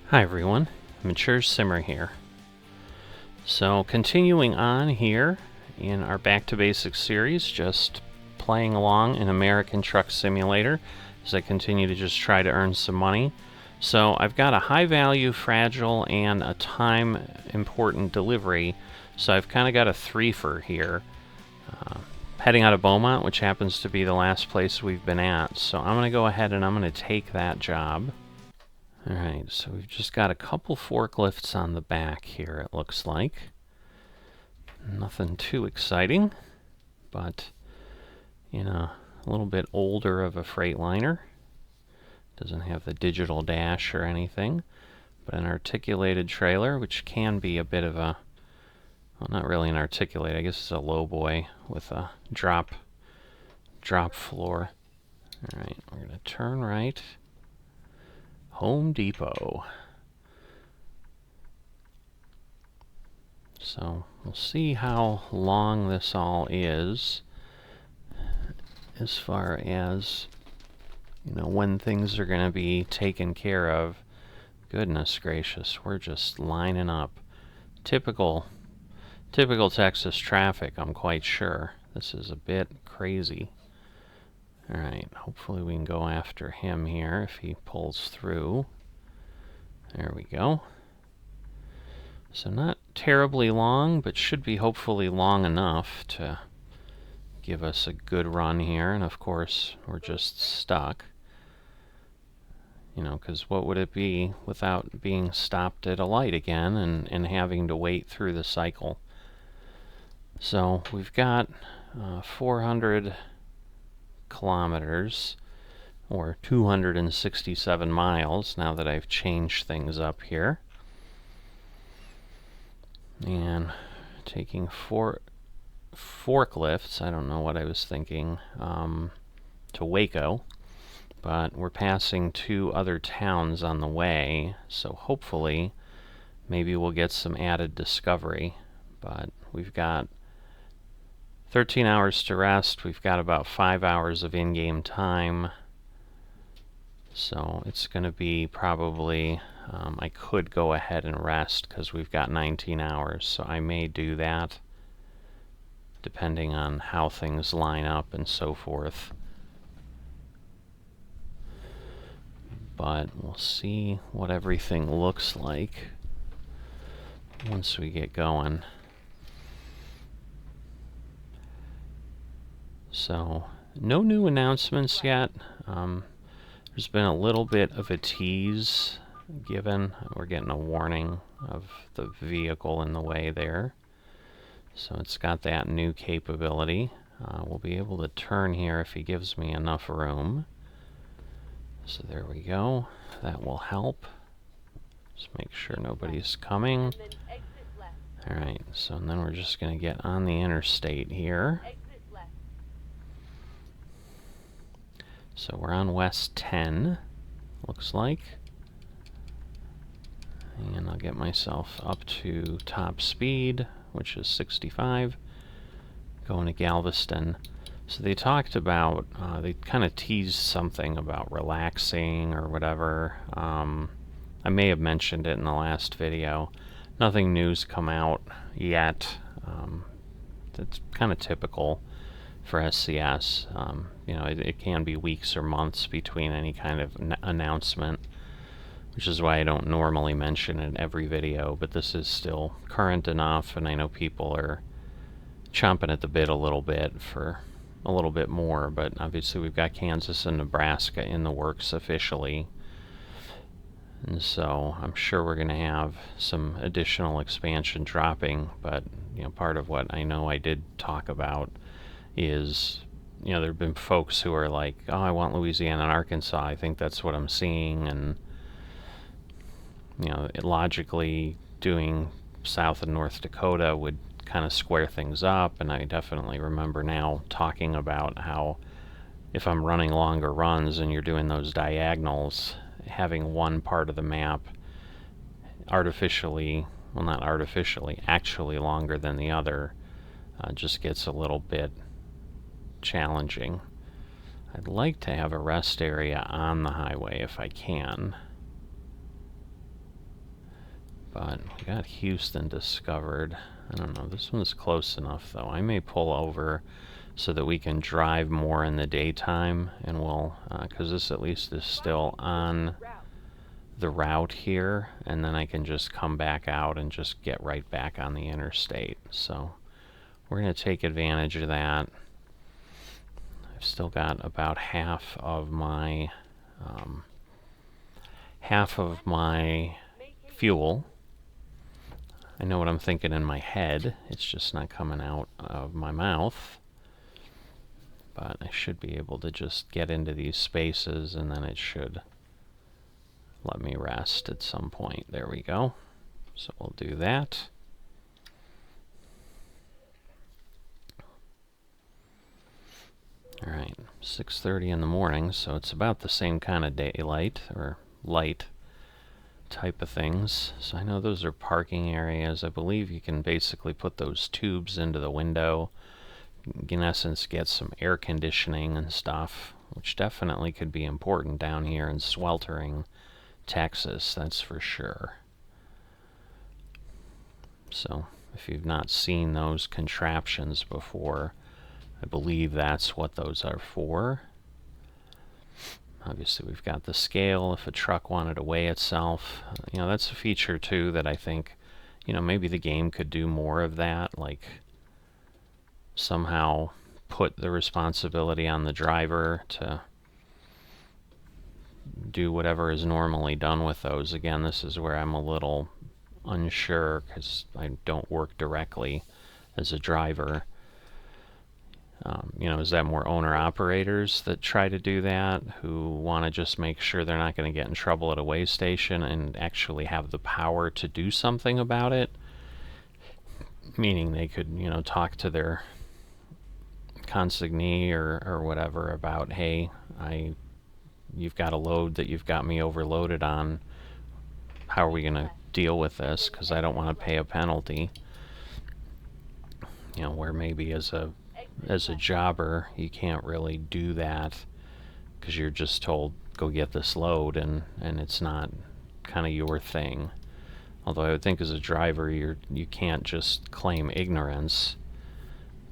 Hi everyone, Mature Simmer here. So continuing on here in our Back to Basics series, just playing along in American Truck Simulator as I continue to just try to earn some money. So I've got a high value, fragile, and a time important delivery, so I've kind of got a threefer here. Heading out of Beaumont, which happens to be the last place we've been at, so I'm going to go ahead and I'm going to take that job. Alright, so we've just got a couple forklifts on the back here, it looks like. Nothing too exciting, but, you know, a little bit older of a Freightliner. Doesn't have the digital dash or anything, but an articulated trailer, which can be a bit of a, well, not really an articulated, I guess it's a lowboy with a drop floor. Alright, we're going to turn right. Home Depot. So we'll see how long this all is as far as, you know, when things are going to be taken care of. Goodness gracious, we're just lining up. Typical Texas traffic, I'm quite sure. This is a bit crazy. Alright, hopefully we can go after him here if he pulls through. There we go. So not terribly long, but should be hopefully long enough to give us a good run here. And of course, we're just stuck. You know, because what would it be without being stopped at a light again and having to wait through the cycle? So we've got 400 kilometers, or 267 miles, now that I've changed things up here. And taking forklifts, I don't know what I was thinking, to Waco, but we're passing two other towns on the way, so hopefully maybe we'll get some added discovery. But we've got 13 hours to rest, we've got about 5 hours of in-game time, so it's going to be probably, I could go ahead and rest because we've got 19 hours, so I may do that depending on how things line up and so forth. But we'll see what everything looks like once we get going. So, no new announcements yet. There's been a little bit of a tease given. We're getting a warning of the vehicle in the way there. So it's got that new capability. We'll be able to turn here if he gives me enough room. So there we go. That will help. Just make sure nobody's coming. Alright, so then we're just going to get on the interstate here. So we're on West 10, looks like. And I'll get myself up to top speed, which is 65, going to Galveston. So they talked about, they kind of teased something about relaxing or whatever. I may have mentioned it in the last video. Nothing new's come out yet. That's kind of typical for SCS. You know, it can be weeks or months between any kind of announcement, which is why I don't normally mention it in every video, but this is still current enough, and I know people are chomping at the bit a little bit for a little bit more, but obviously we've got Kansas and Nebraska in the works officially, and so I'm sure we're going to have some additional expansion dropping. But you know, part of what I know I did talk about is, you know, there have been folks who are like, oh, I want Louisiana and Arkansas, I think that's what I'm seeing, and you know, logically doing South and North Dakota would kind of square things up. And I definitely remember now talking about how if I'm running longer runs and you're doing those diagonals, having one part of the map artificially, well, not artificially, actually longer than the other, just gets a little bit challenging. I'd like to have a rest area on the highway if I can. But we got Houston discovered. I don't know, this one's close enough though. I may pull over so that we can drive more in the daytime, and we'll, because this at least is still on the route here, and then I can just come back out and just get right back on the interstate. So we're going to take advantage of that. I've still got about half of my fuel. I know what I'm thinking in my head. It's just not coming out of my mouth. But I should be able to just get into these spaces, and then it should let me rest at some point. There we go. So we'll do that. Alright, 6:30 in the morning, so it's about the same kind of daylight, or light type of things. So I know those are parking areas. I believe you can basically put those tubes into the window, in essence get some air conditioning and stuff, which definitely could be important down here in sweltering Texas, that's for sure. So if you've not seen those contraptions before, I believe that's what those are for. Obviously we've got the scale if a truck wanted to weigh itself. You know, that's a feature too that I think, you know, maybe the game could do more of that, like somehow put the responsibility on the driver to do whatever is normally done with those. Again, this is where I'm a little unsure because I don't work directly as a driver. You know, is that more owner-operators that try to do that, who want to just make sure they're not going to get in trouble at a weigh station and actually have the power to do something about it? Meaning they could, you know, talk to their consignee or whatever about, hey, you've got a load that you've got me overloaded on. How are we going to deal with this? Because I don't want to pay a penalty. You know, where maybe as a jobber, you can't really do that because you're just told, go get this load, and it's not kind of your thing. Although I would think as a driver, you can't just claim ignorance,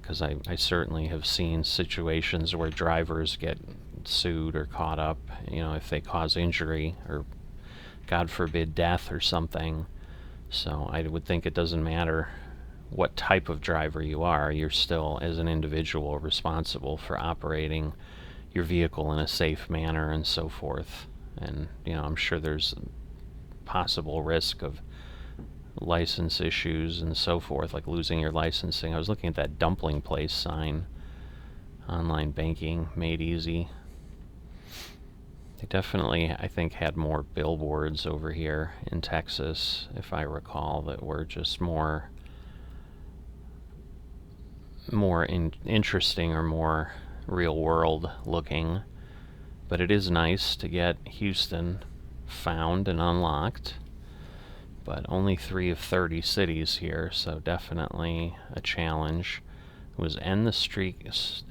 because I certainly have seen situations where drivers get sued or caught up, you know, if they cause injury or, God forbid, death or something. So I would think it doesn't matter what type of driver you are, you're still, as an individual, responsible for operating your vehicle in a safe manner and so forth. And, you know, I'm sure there's possible risk of license issues and so forth, like losing your licensing. I was looking at that dumpling place sign, online banking made easy. They definitely, I think, had more billboards over here in Texas, if I recall, that were just more interesting or more real world looking. But it is nice to get Houston found and unlocked, but only 3 of 30 cities here, so definitely a challenge. It was End the Streak TX,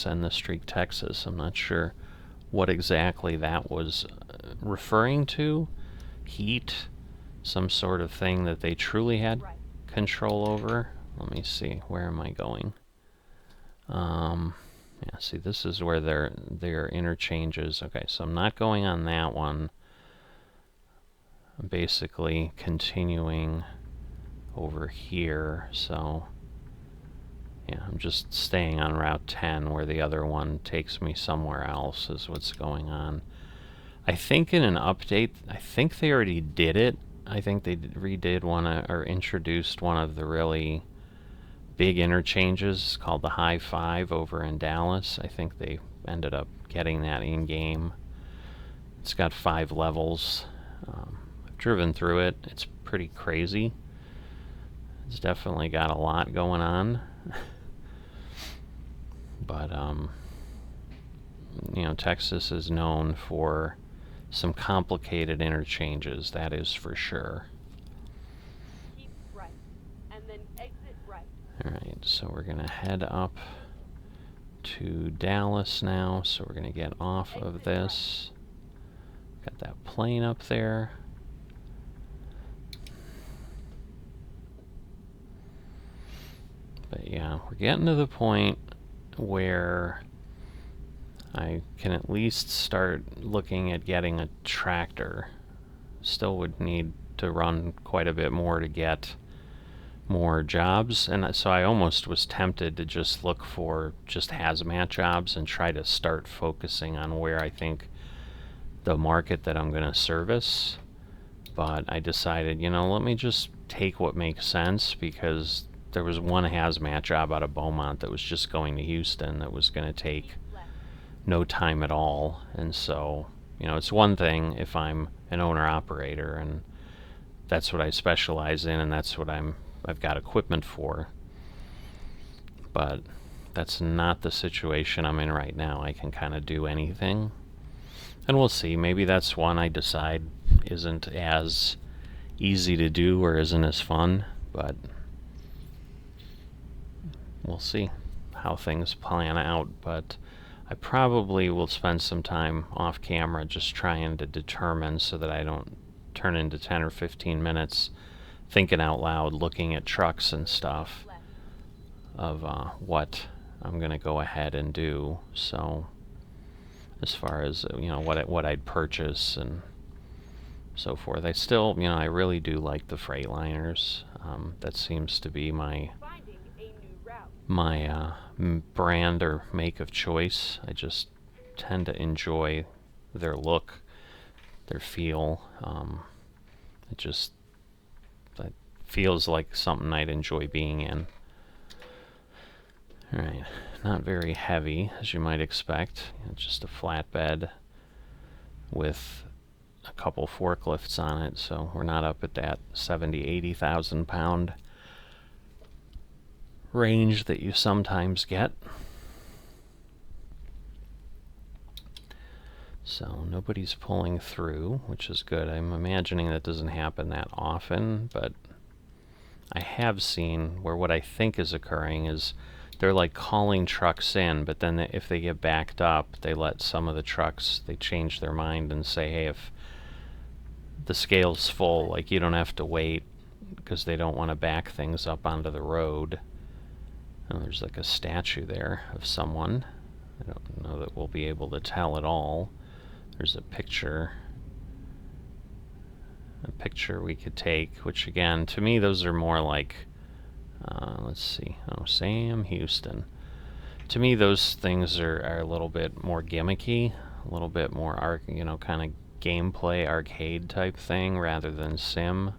End the Streak Texas. I'm not sure what exactly that was referring to. Heat, some sort of thing that they truly had control over. Let me see, where am I going? Yeah, see, this is where their interchanges. Okay, so I'm not going on that one. I'm basically continuing over here, so yeah, I'm just staying on Route 10 where the other one takes me somewhere else is what's going on. I think in an update, I think they already did it. I think they redid one or introduced one of the really big interchanges called the High Five over in Dallas. I think they ended up getting that in game. It's got 5 levels. I've driven through it. It's pretty crazy. It's definitely got a lot going on. But you know, Texas is known for some complicated interchanges, that is for sure. Keep right, and then exit right. Alright, so we're going to head up to Dallas now, so we're going to get off of this. Got that plane up there. But yeah, we're getting to the point where I can at least start looking at getting a tractor. Still would need to run quite a bit more to get more jobs, and so I almost was tempted to just look for just hazmat jobs and try to start focusing on where I think the market that I'm going to service. But I decided, let me just take what makes sense, because there was one hazmat job out of Beaumont that was just going to Houston that was going to take no time at all. And so, it's one thing if I'm an owner-operator and that's what I specialize in and that's what I've got equipment for. But that's not the situation I'm in right now. I can kind of do anything. And we'll see. Maybe that's one I decide isn't as easy to do or isn't as fun. But we'll see how things plan out. But I probably will spend some time off camera just trying to determine, so that I don't turn into 10 or 15 minutes thinking out loud, looking at trucks and stuff, of what I'm going to go ahead and do. So as far as, what I'd purchase and so forth. I still, I really do like the Freightliners. That seems to be my brand or make of choice. I just tend to enjoy their look, their feel. It feels like something I'd enjoy being in. Alright, not very heavy, as you might expect. Just a flatbed with a couple forklifts on it, so we're not up at that 80,000 pound range that you sometimes get. So nobody's pulling through, which is good. I'm imagining that doesn't happen that often, but I have seen where what I think is occurring is they're like calling trucks in, but then if they get backed up, they let some of the trucks, they change their mind and say, hey, if the scale's full, like, you don't have to wait, because they don't want to back things up onto the road. Oh, there's like a statue there of someone. I don't know that we'll be able to tell at all. There's a picture we could take, which again, to me, those are more like, let's see, Sam Houston. To me, those things are a little bit more gimmicky, a little bit more kind of gameplay arcade type thing rather than sim.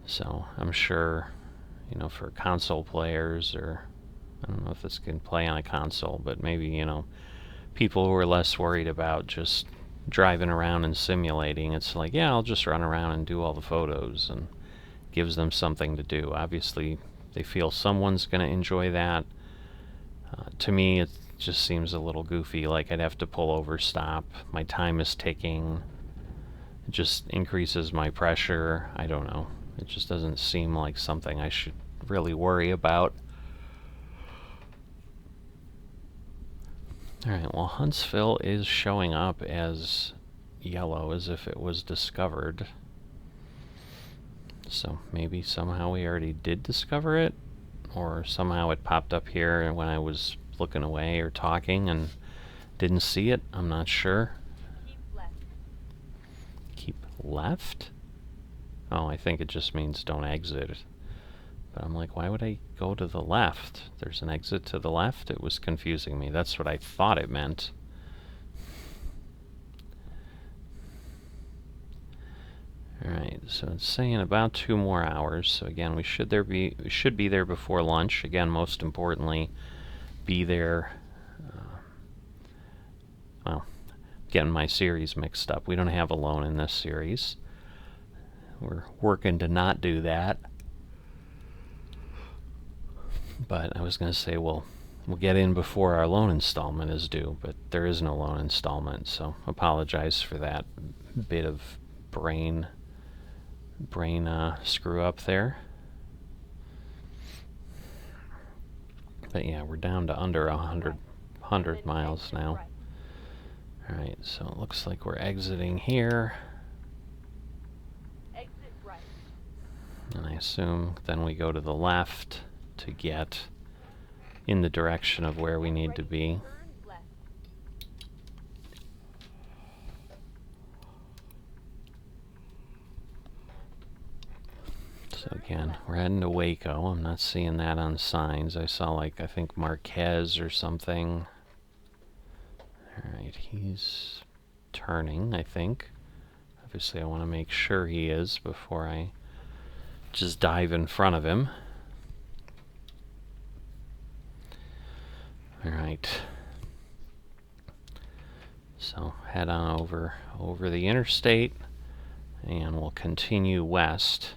So I'm sure, for console players, or I don't know if this can play on a console, but maybe, people who are less worried about just driving around and simulating, it's like, yeah, I'll just run around and do all the photos, and gives them something to do. Obviously, they feel someone's going to enjoy that. To me, it just seems a little goofy, like I'd have to pull over, stop, my time is ticking, it just increases my pressure. I don't know. It just doesn't seem like something I should really worry about. Alright, well, Huntsville is showing up as yellow, as if it was discovered. So maybe somehow we already did discover it, or somehow it popped up here when I was looking away or talking and didn't see it. I'm not sure. Keep left? Oh, I think it just means don't exit. But I'm like, why would I go to the left? There's an exit to the left? It was confusing me. That's what I thought it meant. Alright, so it's saying about 2 more hours. So again, we should be there before lunch. Again, most importantly, be there. Well, getting my series mixed up. We don't have Alone in this series. We're working to not do that. But I was going to say, we'll get in before our loan installment is due, but there is no loan installment, so apologize for that bit of brain screw up there. But yeah, we're down to under 100 miles now. Alright, so it looks like we're exiting here. And I assume then we go to the left. to get in the direction of where we need to be. Turn left. So again, we're heading to Waco. I'm not seeing that on signs. I saw, like, I think Marquez or something. Alright, he's turning, I think. Obviously, I want to make sure he is before I just dive in front of him. Alright. So, head on over the interstate, and we'll continue west.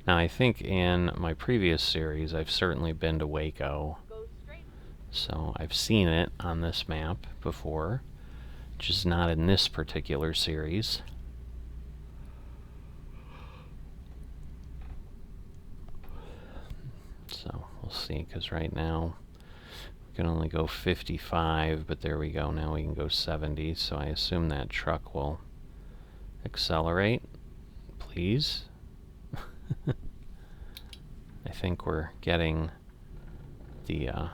Now, I think in my previous series, I've certainly been to Waco. Go straight. So, I've seen it on this map before, just not in this particular series. So, we'll see, because right now we can only go 55, but there we go, now we can go 70, so I assume that truck will accelerate. Please. I think we're getting the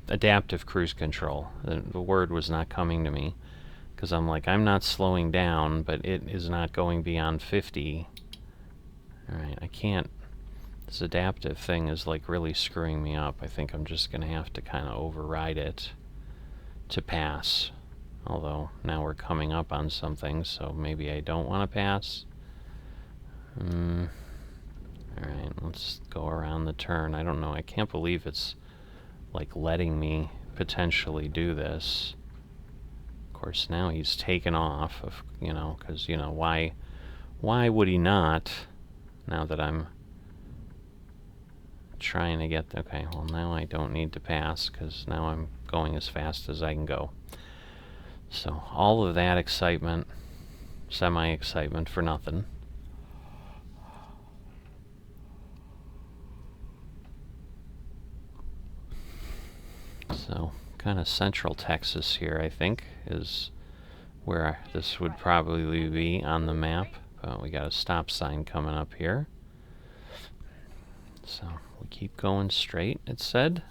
adaptive cruise control. The word was not coming to me, because I'm like, I'm not slowing down, but it is not going beyond 50. Alright, I can't. This adaptive thing is like really screwing me up. I think I'm just going to have to kind of override it to pass. Although, now we're coming up on something, so maybe I don't want to pass. Alright, let's go around the turn. I don't know, I can't believe it's like letting me potentially do this. Of course, now he's taken off, because, why would he not, now that I'm trying to get, okay, well, now I don't need to pass, because now I'm going as fast as I can go. So, all of that excitement, semi-excitement for nothing. So, kind of central Texas here, I think, is where this would probably be on the map. We got a stop sign coming up here. So, we keep going straight, it said.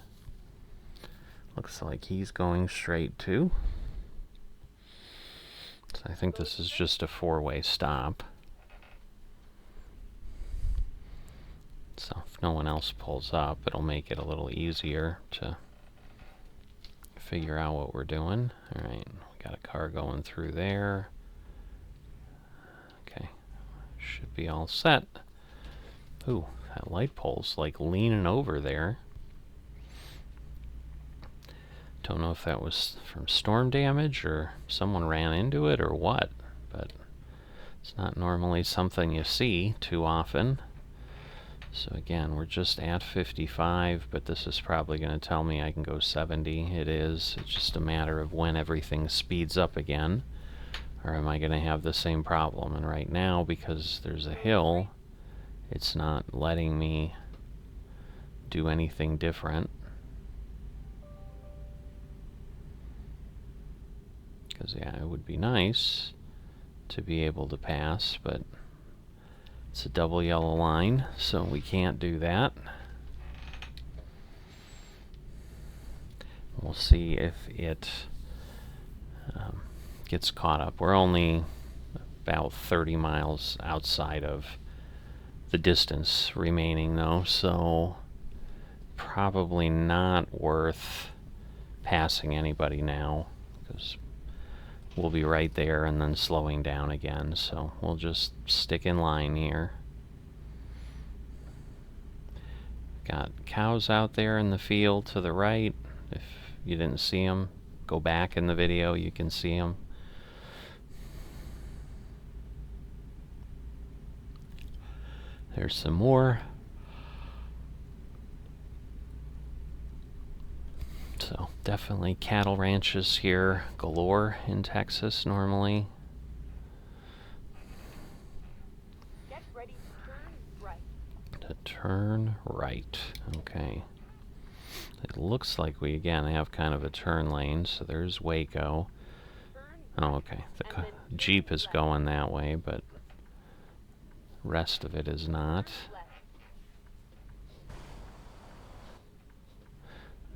Looks like he's going straight too. So I think this is just a four-way stop. So if no one else pulls up, it'll make it a little easier to figure out what we're doing. Alright, we got a car going through there. Okay, should be all set. Ooh, that light pole's like leaning over there. Don't know if that was from storm damage or someone ran into it or what, but it's not normally something you see too often. So again, we're just at 55, but this is probably going to tell me I can go 70. It is. It's just a matter of when everything speeds up again, or am I going to have the same problem? And right now, because there's a hill, it's not letting me do anything different. Because, yeah, it would be nice to be able to pass, but it's a double yellow line, so we can't do that. We'll see if it gets caught up. We're only about 30 miles outside of the distance remaining, though, so probably not worth passing anybody now, because we'll be right there and then slowing down again, so we'll just stick in line here. Got cows out there in the field to the right. If you didn't see them, go back in the video, you can see them. There's some more. So definitely cattle ranches here galore in Texas normally. Get ready to turn right. To turn right. Okay. It looks like we again have kind of a turn lane, so there's Waco. Turn Oh, okay. The and then Jeep turn is left. going that way, but rest of it is not. Turn left.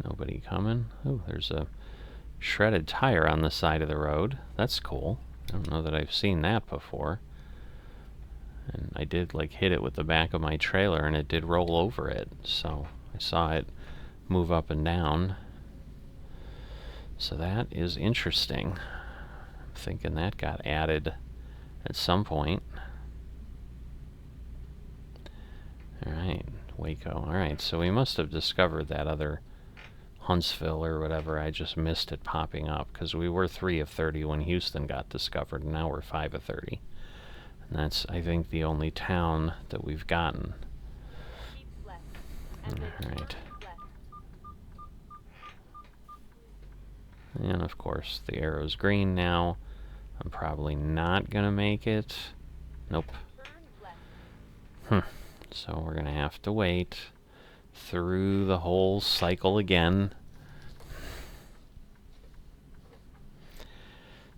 Nobody coming. Oh, there's a shredded tire on the side of the road. That's cool. I don't know that I've seen that before. And I did like hit it with the back of my trailer and it did roll over it. So I saw it move up and down. So that is interesting. I'm thinking that got added at some point. Alright, Waco. Alright, so we must have discovered that other Huntsville or whatever. I just missed it popping up because we were 3 of 30 when Houston got discovered, and now we're 5 of 30. And that's, I think, the only town that we've gotten. Keep left. And then turn Alright. left. And of course, the arrow's green now. I'm probably not gonna make it. Nope. Turn left. So we're gonna have to wait through the whole cycle again.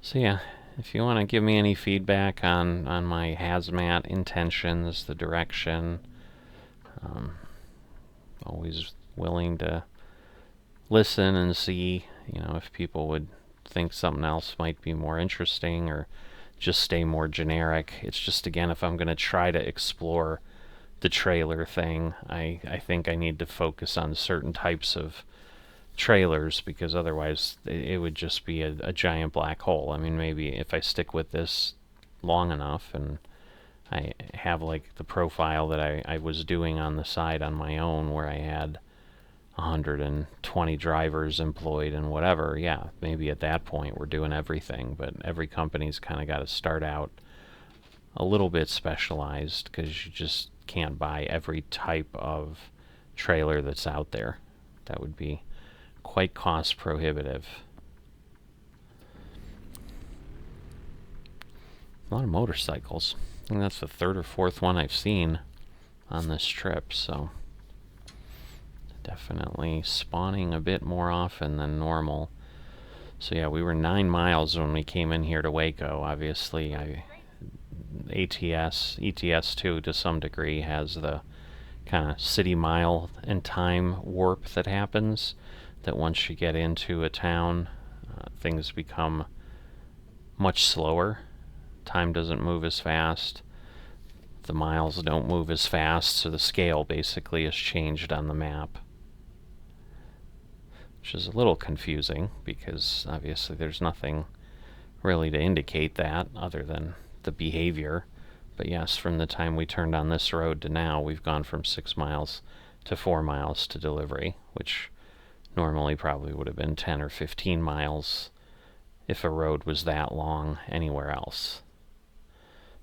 So yeah, if you want to give me any feedback on my hazmat intentions, the direction, always willing to listen and see, you know, if people would think something else might be more interesting or just stay more generic. It's just, again, if I'm going to try to explore the trailer thing, I think I need to focus on certain types of trailers, because otherwise it would just be a giant black hole. I mean, maybe if I stick with this long enough and I have like the profile that I was doing on the side on my own, where I had 120 drivers employed and whatever, yeah, maybe at that point we're doing everything. But every company's kind of got to start out a little bit specialized, because you just can't buy every type of trailer that's out there. That would be quite cost prohibitive. A lot of motorcycles. I think that's the 3rd or 4th one I've seen on this trip, so definitely spawning a bit more often than normal. So yeah, we were 9 miles when we came in here to Waco. Obviously, ETS too, to some degree, has the kind of city mile and time warp that happens, that once you get into a town, things become much slower. Time doesn't move as fast. The miles don't move as fast, so the scale basically is changed on the map. Which is a little confusing, because obviously there's nothing really to indicate that other than the behavior. But yes, from the time we turned on this road to now, we've gone from 6 miles to 4 miles to delivery, which normally probably would have been 10 or 15 miles if a road was that long anywhere else.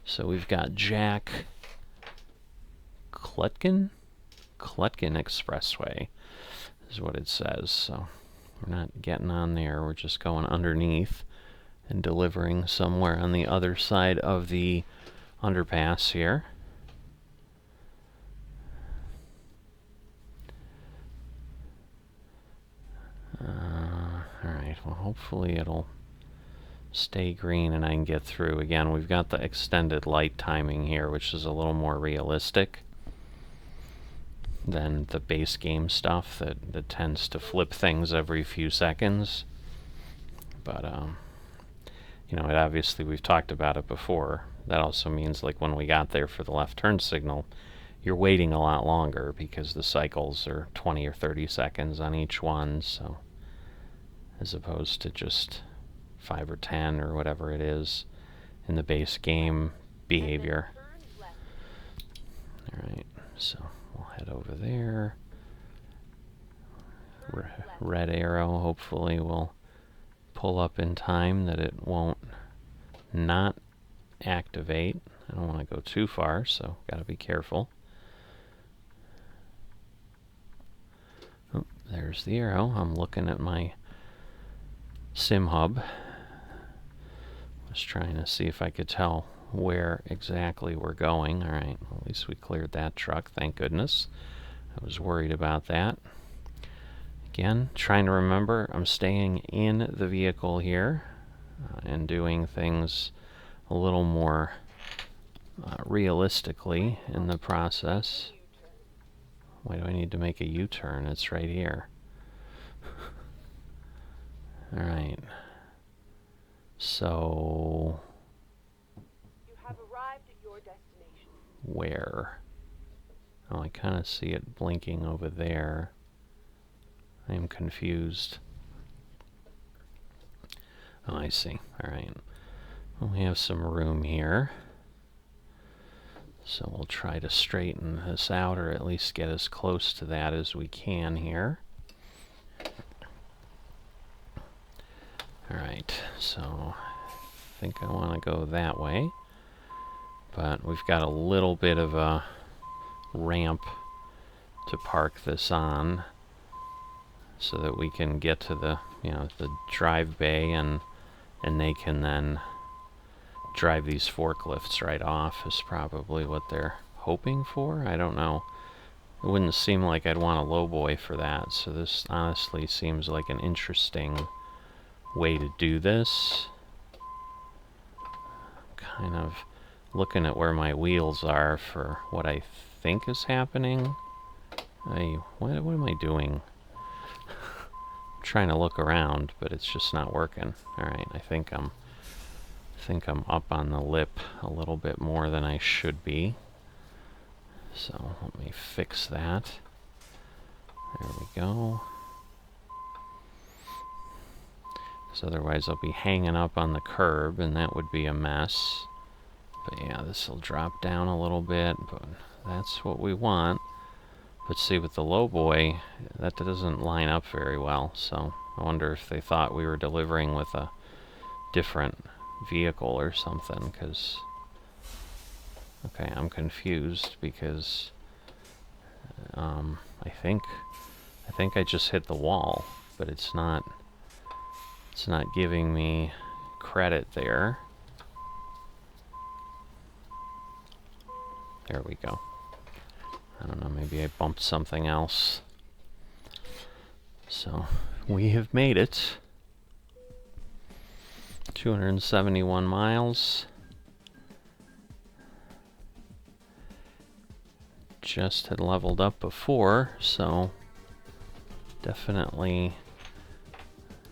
So we've got Jack Klutkin Expressway is what it says. So we're not getting on there, we're just going underneath and delivering somewhere on the other side of the underpass here. Alright, well, hopefully it'll stay green and I can get through. Again, we've got the extended light timing here, which is a little more realistic than the base game stuff that tends to flip things every few seconds. But, you know, it obviously, we've talked about it before. That also means, like, when we got there for the left turn signal, you're waiting a lot longer because the cycles are 20 or 30 seconds on each one, so as opposed to just 5 or 10 or whatever it is in the base game behavior. Alright, so we'll head over there. Red arrow hopefully will pull up in time that it won't not activate. I don't want to go too far, so gotta be careful. Oh, there's the arrow. I'm looking at my sim hub. Was trying to see if I could tell where exactly we're going. Alright, well, at least we cleared that truck, thank goodness. I was worried about that. Again, trying to remember, I'm staying in the vehicle here. and doing things a little more realistically in the process. Why do I need to make a U-turn? It's right here. Alright. So... You have arrived at your destination. Where? Oh, I kind of see it blinking over there. I am confused. Oh, I see. Alright. Well, we have some room here. So we'll try to straighten this out, or at least get as close to that as we can here. Alright, so I think I want to go that way. But we've got a little bit of a ramp to park this on, so that we can get to the, the drive bay, and they can then drive these forklifts right off, is probably what they're hoping for. I don't know. It wouldn't seem like I'd want a lowboy for that, so this honestly seems like an interesting way to do this. Kind of looking at where my wheels are for what I think is happening. What am I doing? I'm trying to look around, but it's just not working. Alright, I think I'm up on the lip a little bit more than I should be. So let me fix that. There we go. Because otherwise I'll be hanging up on the curb, and that would be a mess. But yeah, this will drop down a little bit, but that's what we want. But see, with the lowboy, that doesn't line up very well, so I wonder if they thought we were delivering with a different vehicle or something, because... Okay, I'm confused, because... I think I just hit the wall, but it's not giving me credit there. There we go. I don't know, maybe I bumped something else. So, we have made it. 271 miles. Just had leveled up before, so definitely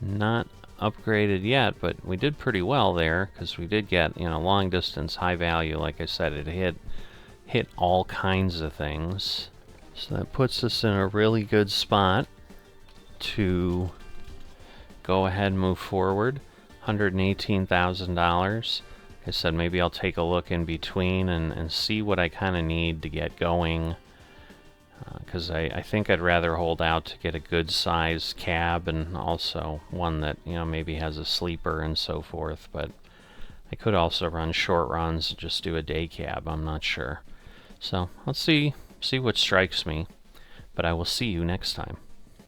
not upgraded yet, but we did pretty well there, because we did get, long distance, high value. Like I said, it hit all kinds of things. So that puts us in a really good spot to go ahead and move forward. $118,000. Like I said, maybe I'll take a look in between and see what I kind of need to get going. Because I think I'd rather hold out to get a good size cab, and also one that, maybe has a sleeper and so forth. But I could also run short runs and just do a day cab. I'm not sure. So let's see what strikes me. But I will see you next time.